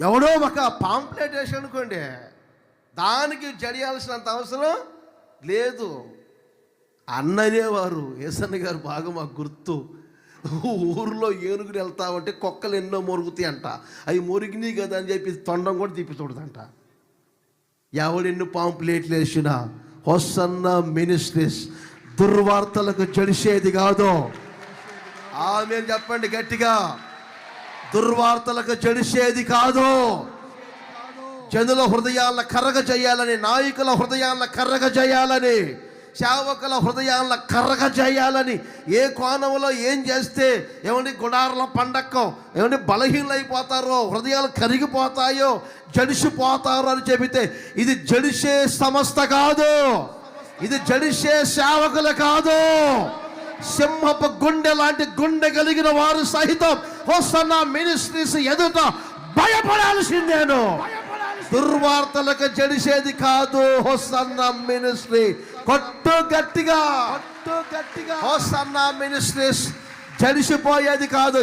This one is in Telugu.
ఎవడో ఒక పాంప్లెట్ వేసి అనుకోండి, దానికి జడియాల్సినంత అవసరం లేదు. అన్ననేవారు యేసన్న గారు బాగా మాకు గుర్తు. ఊరిలో ఏనుగులు వెళ్తామంటే కుక్కలు ఎన్నో మొరుగుతాయి అంట. అవి మొరిగినాయి కదా అని చెప్పి తొండం కూడా తిప్పిచూడదంట. ఎవడెన్ని పాంప్లెట్లు వేసినా హోసన్న మినిస్ట్రీస్ దుర్వార్తలకు జడిసేది కాదు. ఆమేన్ చెప్పండి గట్టిగా. దుర్వార్తలకు జడిసేది కాదు. జనుల హృదయాలను కర్రగ చేయాలని, నాయకుల హృదయాలను కర్రగ చేయాలని, సేవకుల హృదయాలను కర్రగ చేయాలని, ఏ కోణంలో ఏం చేస్తే ఏమంటే గుడారుల పండక్కం ఏమంటే బలహీనైపోతారో, హృదయాలు కరిగిపోతాయో, జడిసిపోతారో అని చెబితే ఇది జడిసే సంస్థ కాదు, ఇది జడిసే సేవకులు కాదు. సింహపు గుండె లాంటి గుండె కలిగిన వారు సహితం హోసన్న మినిస్ట్రీస్ ఎదుట భయపడాల్సిందేను. దుర్వార్తలకు జడిసేది కాదు హోసన్న మినిస్ట్రీ. కొట్టు గట్టిగా, హోసన్న మినిస్ట్రీస్ జడిసిపోయేది కాదు.